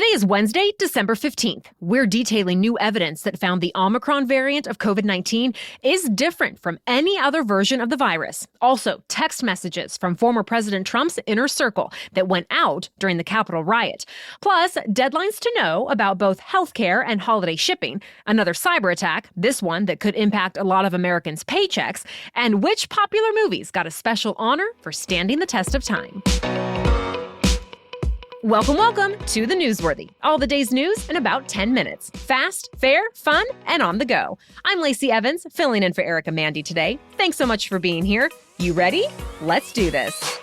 Today is Wednesday, December 15th. We're detailing new evidence that found the Omicron variant of COVID-19 is different from any other version of the virus. Also, text messages from former President Trump's inner circle that went out during the Capitol riot. Plus, deadlines to know about both healthcare and holiday shipping, another cyber attack, this one that could impact a lot of Americans' paychecks, and which popular movies got a special honor for standing the test of time. Welcome to The Newsworthy. All the day's news in about 10 minutes. Fast, fair, fun, and on the go. I'm Lacey Evans, filling in for Erica Mandy today. Thanks so much for being here. You ready? Let's do this.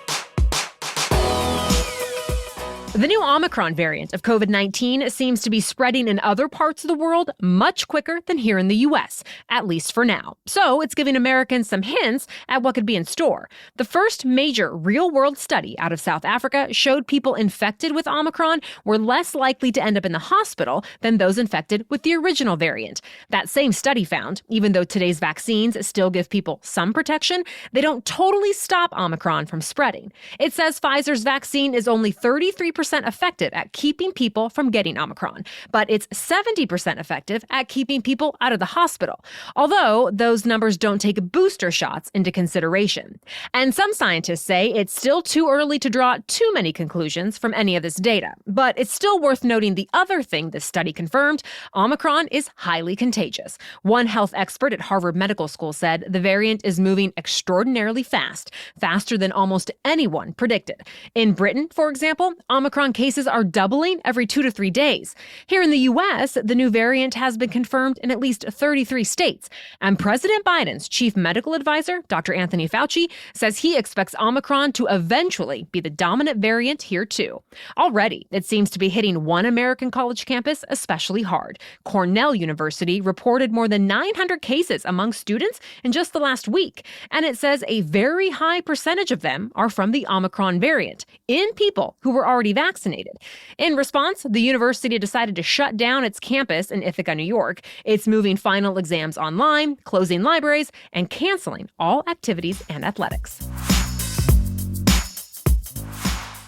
The new Omicron variant of COVID-19 seems to be spreading in other parts of the world much quicker than here in the U.S., at least for now. So it's giving Americans some hints at what could be in store. The first major real-world study out of South Africa showed people infected with Omicron were less likely to end up in the hospital than those infected with the original variant. That same study found, even though today's vaccines still give people some protection, they don't totally stop Omicron from spreading. It says Pfizer's vaccine is only 33% effective at keeping people from getting Omicron, but it's 70% effective at keeping people out of the hospital, although those numbers don't take booster shots into consideration. And some scientists say it's still too early to draw too many conclusions from any of this data, but it's still worth noting the other thing this study confirmed: Omicron is highly contagious. One health expert at Harvard Medical School said the variant is moving extraordinarily fast, faster than almost anyone predicted. In Britain, for example, Omicron cases are doubling every 2 to 3 days. Here in the U.S., the new variant has been confirmed in at least 33 states. And President Biden's chief medical advisor, Dr. Anthony Fauci, says he expects Omicron to eventually be the dominant variant here too. Already, it seems to be hitting one American college campus especially hard. Cornell University reported more than 900 cases among students in just the last week. And it says a very high percentage of them are from the Omicron variant in people who were already vaccinated. In response, the university decided to shut down its campus in Ithaca, New York. It's moving final exams online, closing libraries, and canceling all activities and athletics.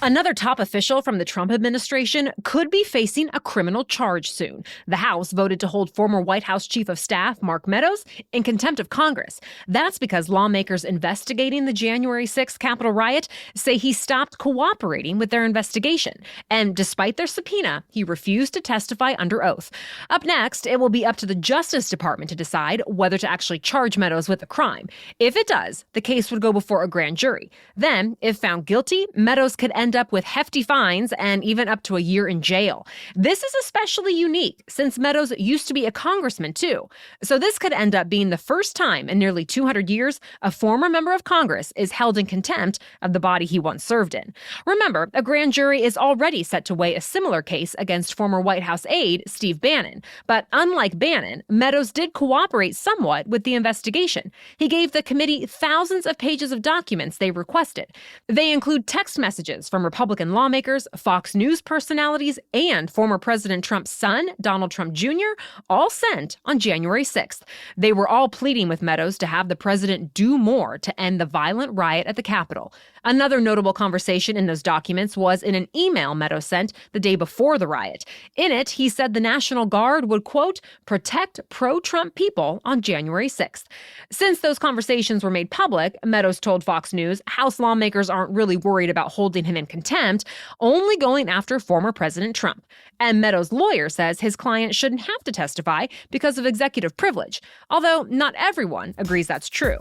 Another top official from the Trump administration could be facing a criminal charge soon. The House voted to hold former White House Chief of Staff Mark Meadows in contempt of Congress. That's because lawmakers investigating the January 6th Capitol riot say he stopped cooperating with their investigation. And despite their subpoena, he refused to testify under oath. Up next, it will be up to the Justice Department to decide whether to actually charge Meadows with a crime. If it does, the case would go before a grand jury. Then, if found guilty, Meadows could end up with hefty fines and even up to a year in jail. This is especially unique since Meadows used to be a congressman too. So this could end up being the first time in nearly 200 years a former member of Congress is held in contempt of the body he once served in. Remember, a grand jury is already set to weigh a similar case against former White House aide Steve Bannon. But unlike Bannon, Meadows did cooperate somewhat with the investigation. He gave the committee thousands of pages of documents they requested. They include text messages from Republican lawmakers, Fox News personalities, and former President Trump's son, Donald Trump Jr., all sent on January 6th. They were all pleading with Meadows to have the president do more to end the violent riot at the Capitol. Another notable conversation in those documents was in an email Meadows sent the day before the riot. In it, he said the National Guard would, quote, protect pro-Trump people on January 6th. Since those conversations were made public, Meadows told Fox News House lawmakers aren't really worried about holding him in contempt, only going after former President Trump. And Meadows' lawyer says his client shouldn't have to testify because of executive privilege, although not everyone agrees that's true.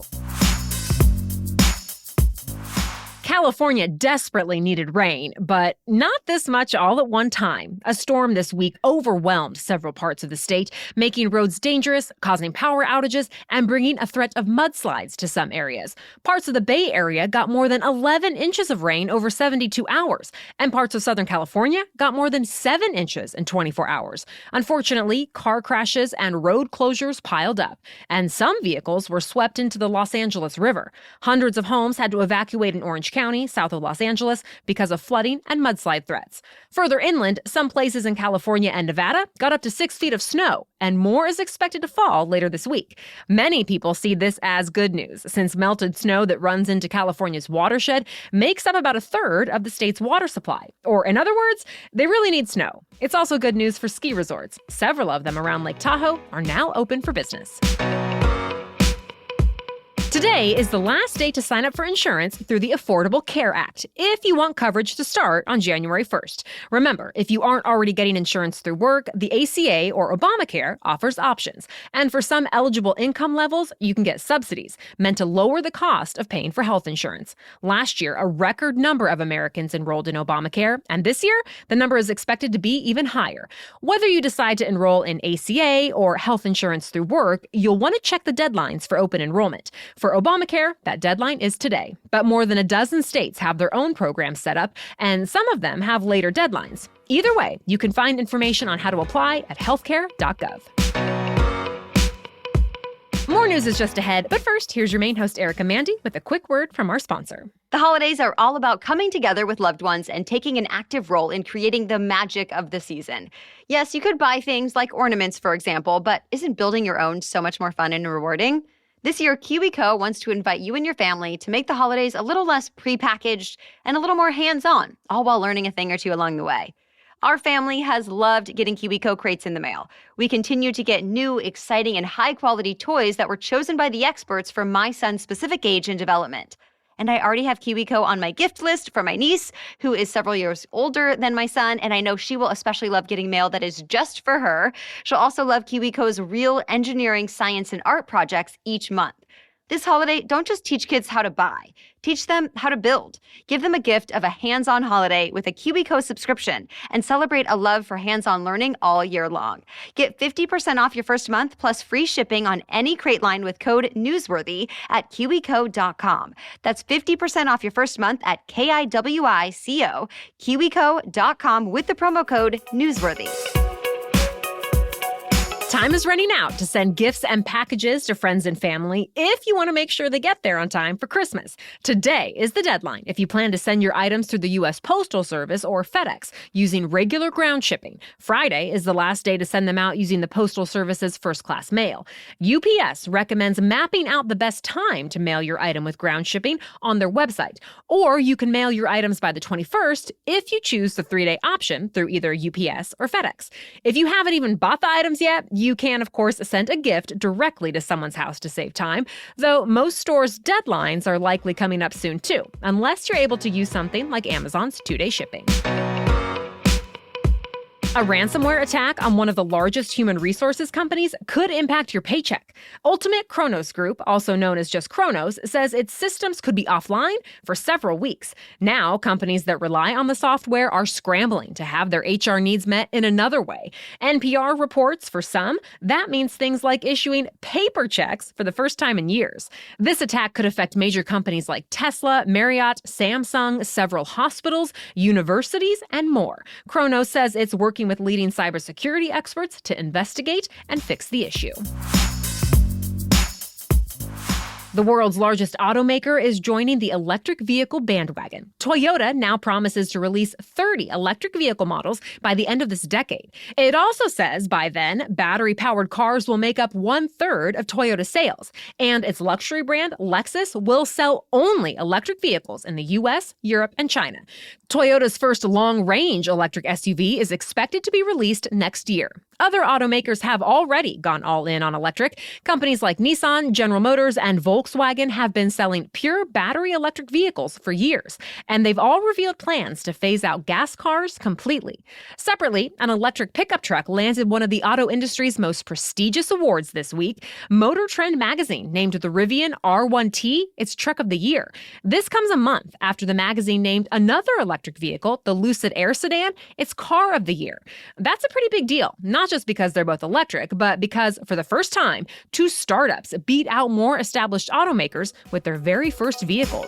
California desperately needed rain, but not this much all at one time. A storm this week overwhelmed several parts of the state, making roads dangerous, causing power outages, and bringing a threat of mudslides to some areas. Parts of the Bay Area got more than 11 inches of rain over 72 hours, and parts of Southern California got more than 7 inches in 24 hours. Unfortunately, car crashes and road closures piled up, and some vehicles were swept into the Los Angeles River. Hundreds of homes had to evacuate in Orange County, County, south of Los Angeles, because of flooding and mudslide threats. Further inland, some places in California and Nevada got up to 6 feet of snow, and more is expected to fall later this week. Many people see this as good news, since melted snow that runs into California's watershed makes up about a third of the state's water supply. Or in other words, they really need snow. It's also good news for ski resorts. Several of them around Lake Tahoe are now open for business. Today is the last day to sign up for insurance through the Affordable Care Act if you want coverage to start on January 1st. Remember, if you aren't already getting insurance through work, the ACA or Obamacare offers options. And for some eligible income levels, you can get subsidies meant to lower the cost of paying for health insurance. Last year, a record number of Americans enrolled in Obamacare, and this year, the number is expected to be even higher. Whether you decide to enroll in ACA or health insurance through work, you'll want to check the deadlines for open enrollment. For Obamacare, that deadline is today. But more than a dozen states have their own programs set up, and some of them have later deadlines. Either way, you can find information on how to apply at healthcare.gov. More news is just ahead, but first, here's your main host, Erica Mandy, with a quick word from our sponsor. The holidays are all about coming together with loved ones and taking an active role in creating the magic of the season. Yes, you could buy things like ornaments, for example, but isn't building your own so much more fun and rewarding? This year, KiwiCo wants to invite you and your family to make the holidays a little less prepackaged and a little more hands-on, all while learning a thing or two along the way. Our family has loved getting KiwiCo crates in the mail. We continue to get new, exciting, and high-quality toys that were chosen by the experts for my son's specific age and development. And I already have KiwiCo on my gift list for my niece, who is several years older than my son, and I know she will especially love getting mail that is just for her. She'll also love KiwiCo's real engineering, science, and art projects each month. This holiday, don't just teach kids how to buy. Teach them how to build. Give them a gift of a hands-on holiday with a KiwiCo subscription and celebrate a love for hands-on learning all year long. Get 50% off your first month plus free shipping on any crate line with code NEWSWORTHY at kiwico.com. That's 50% off your first month at KIWICO, kiwico.com with the promo code NEWSWORTHY. Time is running out to send gifts and packages to friends and family if you want to make sure they get there on time for Christmas. Today is the deadline if you plan to send your items through the U.S. Postal Service or FedEx using regular ground shipping. Friday is the last day to send them out using the Postal Service's first-class mail. UPS recommends mapping out the best time to mail your item with ground shipping on their website. Or you can mail your items by the 21st if you choose the 3-day option through either UPS or FedEx. If you haven't even bought the items yet, you can, of course, send a gift directly to someone's house to save time, though most stores' deadlines are likely coming up soon too, unless you're able to use something like Amazon's 2-day shipping. A ransomware attack on one of the largest human resources companies could impact your paycheck. Ultimate Kronos Group, also known as just Kronos, says its systems could be offline for several weeks. Now, companies that rely on the software are scrambling to have their HR needs met in another way. NPR reports for some, that means things like issuing paper checks for the first time in years. This attack could affect major companies like Tesla, Marriott, Samsung, several hospitals, universities, and more. Kronos says it's working with leading cybersecurity experts to investigate and fix the issue. The world's largest automaker is joining the electric vehicle bandwagon. Toyota now promises to release 30 electric vehicle models by the end of this decade. It also says by then, battery-powered cars will make up 1/3 of Toyota sales, and its luxury brand, Lexus, will sell only electric vehicles in the U.S., Europe, and China. Toyota's first long-range electric SUV is expected to be released next year. Other automakers have already gone all in on electric. Companies like Nissan, General Motors, and Volkswagen have been selling pure battery electric vehicles for years, and they've all revealed plans to phase out gas cars completely. Separately, an electric pickup truck landed one of the auto industry's most prestigious awards this week. Motor Trend magazine named the Rivian R1T its Truck of the Year. This comes a month after the magazine named another electric vehicle, the Lucid Air sedan, its Car of the Year. That's a pretty big deal, not just because they're both electric, but because, for the first time, two startups beat out more established automakers with their very first vehicles.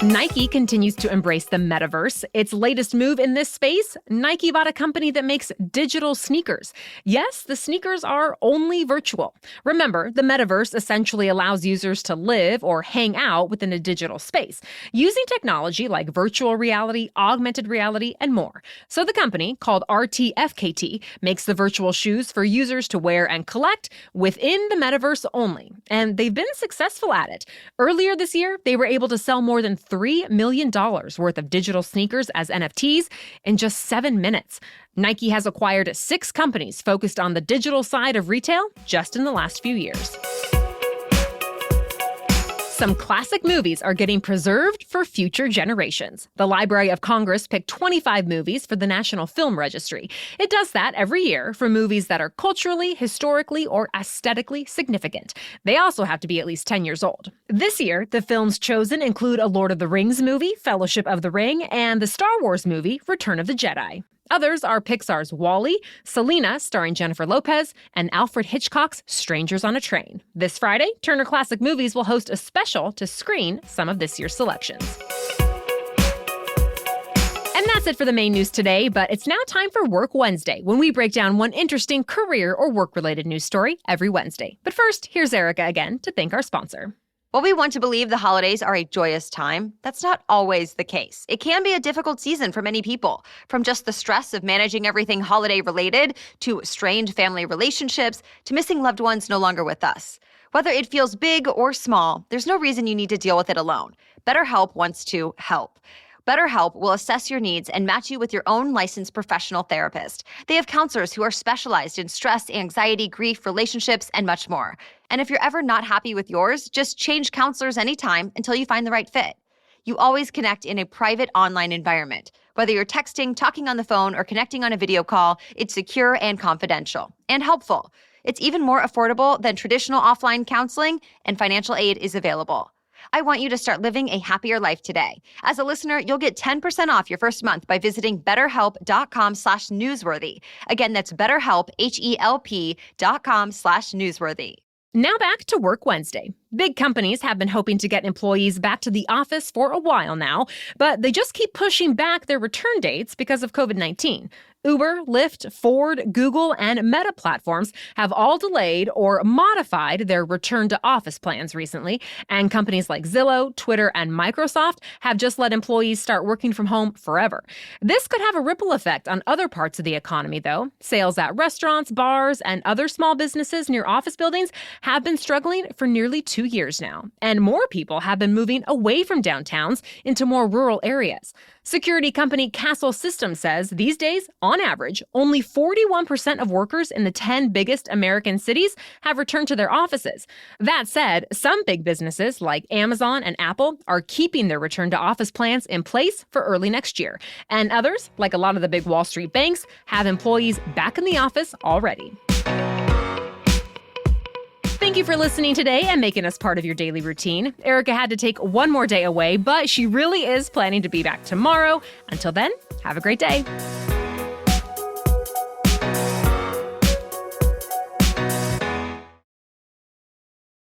Nike continues to embrace the metaverse. Its latest move in this space, Nike bought a company that makes digital sneakers. Yes, the sneakers are only virtual. Remember, the metaverse essentially allows users to live or hang out within a digital space, using technology like virtual reality, augmented reality, and more. So the company, called RTFKT, makes the virtual shoes for users to wear and collect within the metaverse only. And they've been successful at it. Earlier this year, they were able to sell more than $3 million worth of digital sneakers as NFTs in just 7 minutes. Nike has acquired 6 companies focused on the digital side of retail just in the last few years. Some classic movies are getting preserved for future generations. The Library of Congress picked 25 movies for the National Film Registry. It does that every year for movies that are culturally, historically, or aesthetically significant. They also have to be at least 10 years old. This year, the films chosen include a Lord of the Rings movie, Fellowship of the Ring, and the Star Wars movie, Return of the Jedi. Others are Pixar's WALL-E, Selena, starring Jennifer Lopez, and Alfred Hitchcock's Strangers on a Train. This Friday, Turner Classic Movies will host a special to screen some of this year's selections. And that's it for the main news today, but it's now time for Work Wednesday, when we break down one interesting career or work-related news story every Wednesday. But first, here's Erica again to thank our sponsor. While we want to believe the holidays are a joyous time, that's not always the case. It can be a difficult season for many people, from just the stress of managing everything holiday-related, to strained family relationships, to missing loved ones no longer with us. Whether it feels big or small, there's no reason you need to deal with it alone. BetterHelp wants to help. BetterHelp will assess your needs and match you with your own licensed professional therapist. They have counselors who are specialized in stress, anxiety, grief, relationships, and much more. And if you're ever not happy with yours, just change counselors anytime until you find the right fit. You always connect in a private online environment. Whether you're texting, talking on the phone, or connecting on a video call, it's secure and confidential and helpful. It's even more affordable than traditional offline counseling, and financial aid is available. I want you to start living a happier life today. As a listener, you'll get 10% off your first month by visiting betterhelp.com/newsworthy. Again, that's betterhelp, HELP.com/newsworthy. Now back to Work Wednesday. Big companies have been hoping to get employees back to the office for a while now, but they just keep pushing back their return dates because of COVID-19. Uber, Lyft, Ford, Google, and Meta platforms have all delayed or modified their return-to-office plans recently, and companies like Zillow, Twitter, and Microsoft have just let employees start working from home forever. This could have a ripple effect on other parts of the economy, though. Sales at restaurants, bars, and other small businesses near office buildings have been struggling for nearly 2 years now, and more people have been moving away from downtowns into more rural areas. Security company Castle Systems says these days, on average, only 41% of workers in the 10 biggest American cities have returned to their offices. That said, some big businesses like Amazon and Apple are keeping their return to office plans in place for early next year. And others, like a lot of the big Wall Street banks, have employees back in the office already. Thank you for listening today and making us part of your daily routine. Erica had to take one more day away, but she really is planning to be back tomorrow. Until then, have a great day.